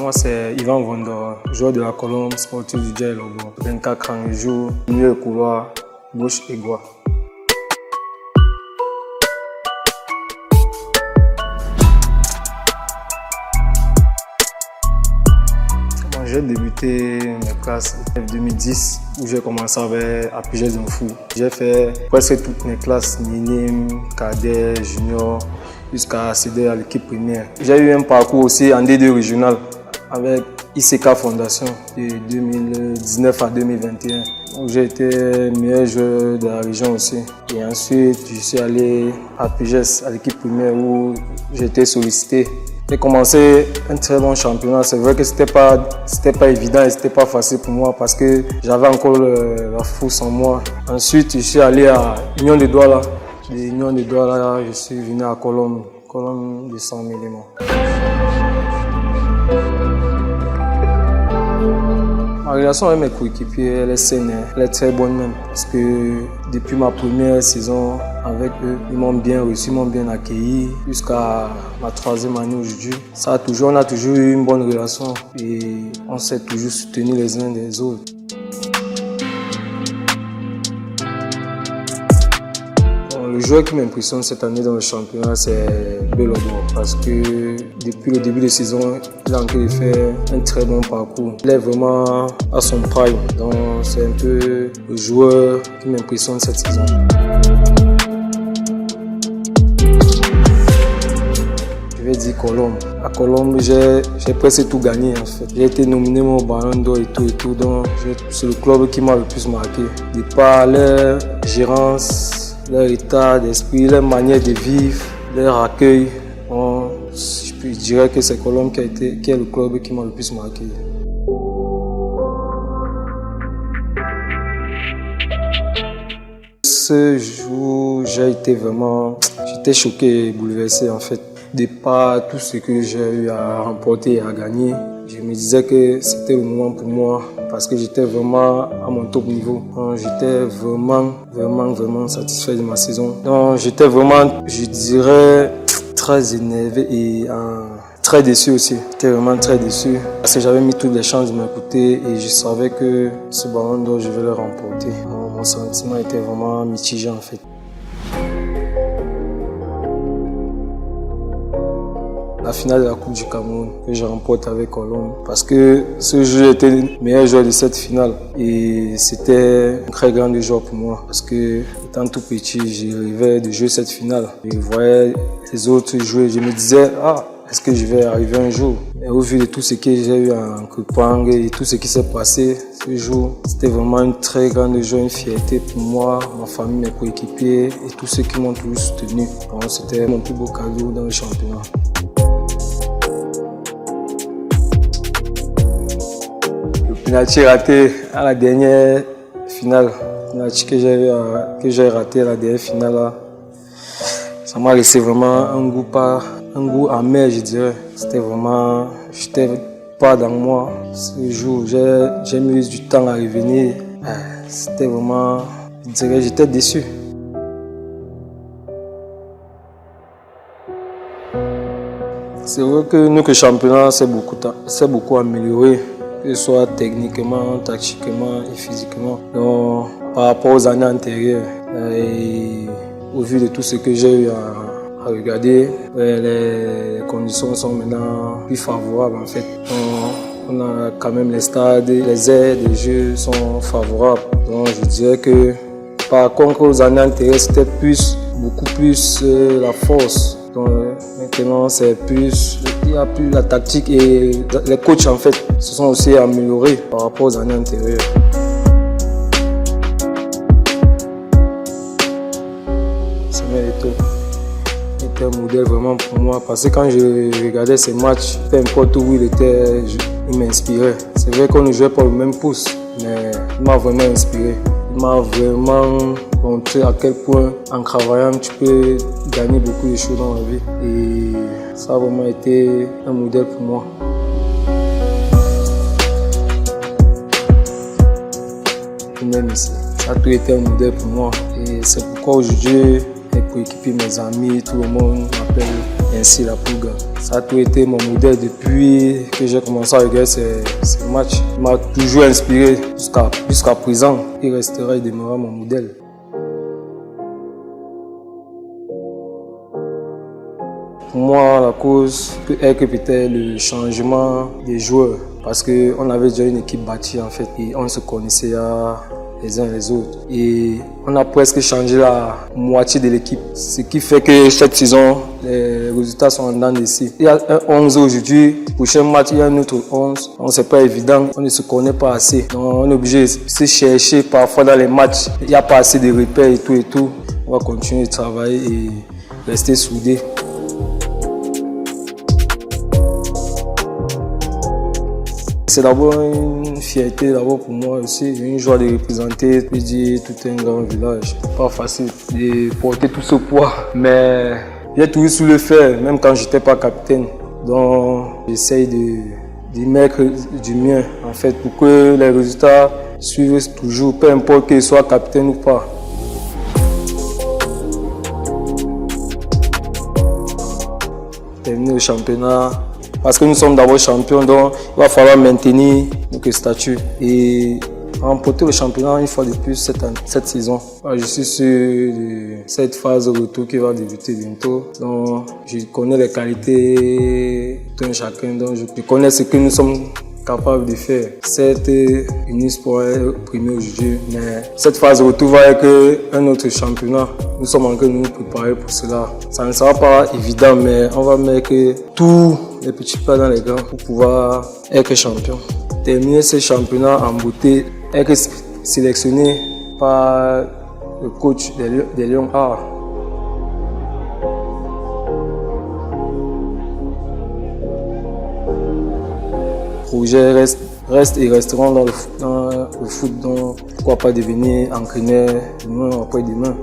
Moi, c'est Ivan Vondor, joueur de la Colombe, sportif du Djei Lobo. 24 ans, il joue milieu couloir, gauche et droit. J'ai débuté mes classes en 2010 où j'ai commencé à piger d'un fou. J'ai fait presque toutes mes classes, minime, cadet, junior, jusqu'à accéder à l'équipe première. J'ai eu un parcours aussi en D2 régional avec ICK Fondation de 2019 à 2021 où j'ai été meilleur joueur de la région aussi. Et ensuite, je suis allé à Piges, à l'équipe première où j'ai été sollicité. J'ai commencé un très bon championnat. C'est vrai que c'était pas évident et c'était pas facile pour moi parce que j'avais encore la force en moi. Ensuite, je suis allé à Union de Douala. De Union de Douala, je suis venu à Colombe de 100 mm. Ma relation avec mes coéquipiers, elle est saine, elle est très bonne même. Parce que depuis ma première saison avec eux, ils m'ont bien reçu, ils m'ont bien accueilli jusqu'à ma 3e année aujourd'hui. On a toujours eu une bonne relation et on s'est toujours soutenus les uns des autres. Le joueur qui m'impressionne cette année dans le championnat, c'est Belobo parce que depuis le début de saison, il a en train de faire un très bon parcours. Il est vraiment à son prime, donc c'est un peu le joueur qui m'impressionne cette saison. Je vais dire Colombe. À Colombe, j'ai presque tout gagné en fait. J'ai été nominé au Ballon d'Or et tout, donc c'est le club qui m'a le plus marqué. De par leur gérance, leur état d'esprit, leur manière de vivre, leur accueil. Je dirais que c'est Colombe qui est le club qui m'a le plus marqué. Ce jour, j'étais choqué et bouleversé en fait. De par tout ce que j'ai eu à remporter et à gagner, je me disais que c'était le moment pour moi parce que j'étais vraiment à mon top niveau. J'étais vraiment satisfait de ma saison. Donc j'étais vraiment, je dirais, très énervé et très déçu aussi. J'étais vraiment très déçu parce que j'avais mis toutes les chances de mon côté et je savais que ce ballon d'or, je vais le remporter. Mon sentiment était vraiment mitigé en fait. La finale de la Coupe du Cameroun que je remporte avec Colombe parce que ce jeu était le meilleur joueur de cette finale et c'était un très grand jour pour moi parce que étant tout petit, je rêvais de jouer cette finale. Je voyais les autres jouer, je me disais est-ce que je vais arriver un jour? Et au vu de tout ce que j'ai eu en Kupang et tout ce qui s'est passé ce jour, c'était vraiment une très grande joie, une fierté pour moi, ma famille, mes coéquipiers et tous ceux qui m'ont toujours soutenu. Donc c'était mon plus beau cadeau dans le championnat. Penalty raté à la dernière finale. Penalty que j'ai raté à la dernière finale là. Ça m'a laissé vraiment un goût amer, je dirais. J'étais pas dans moi. Ce jour, j'ai mis du temps à revenir. C'était vraiment, je dirais, j'étais déçu. C'est vrai que notre championnat s'est beaucoup amélioré. Que ce soit techniquement, tactiquement et physiquement. Donc, par rapport aux années antérieures et au vu de tout ce que j'ai eu à regarder, les conditions sont maintenant plus favorables en fait. On a quand même les stades, les aires de jeu sont favorables. Donc je dirais que par contre aux années antérieures c'était beaucoup plus la force. Donc maintenant c'est il y a plus la tactique et les coachs en fait se sont aussi améliorés par rapport aux années antérieures. Samuel Eto'o était un modèle vraiment pour moi parce que quand je regardais ses matchs, peu importe où il était, il m'inspirait. C'est vrai qu'on ne jouait pas au même poste, mais il m'a vraiment inspiré. Il m'a vraiment montré à quel point en travaillant tu peux gagner beaucoup de choses dans la vie et ça a vraiment été un modèle pour moi. Même ici, ça a toujours été un modèle pour moi et c'est pourquoi aujourd'hui mes coéquipiers, mes amis, tout le monde m'appelle ainsi la Pulga. Ça a toujours été mon modèle depuis que j'ai commencé à regarder ces matchs. Il m'a toujours inspiré jusqu'à présent. Il restera et demeurera mon modèle. Pour moi, la cause peut être peut-être le changement des joueurs. Parce qu'on avait déjà une équipe bâtie en fait et on se connaissait les uns les autres. Et on a presque changé la moitié de l'équipe. Ce qui fait que cette saison, les résultats sont en dents d'ici. Il y a un 11 aujourd'hui, le prochain match, il y a un autre 11. Donc c'est pas évident, on ne se connaît pas assez. Donc on est obligé de se chercher parfois dans les matchs. Il n'y a pas assez de repères et tout. On va continuer de travailler et rester soudés. C'est d'abord une fierté pour moi aussi, une joie de représenter, je peux dire, tout un grand village. Pas facile de porter tout ce poids, mais j'ai toujours su le faire, même quand je n'étais pas capitaine. Donc j'essaye de mettre du mien en fait pour que les résultats suivent toujours, peu importe qu'il soit capitaine ou pas. Terminer le championnat. Parce que nous sommes d'abord champions, donc il va falloir maintenir notre statut et remporter le championnat une fois de plus cette saison. Je suis sur cette phase de retour qui va débuter bientôt. Donc, je connais les qualités de chacun, donc je connais ce que nous sommes capables de faire. Certes, Unis pour être premier aujourd'hui, mais cette phase de retour va être un autre championnat. Nous sommes en train de nous préparer pour cela. Ça ne sera pas évident, mais on va mettre tous les petits pas dans les grands pour pouvoir être champion. Terminer ce championnat en beauté, être sélectionné par le coach des Lions A. Projets restent et resteront dans le foot, donc pourquoi pas devenir entraîneur demain ou après-demain.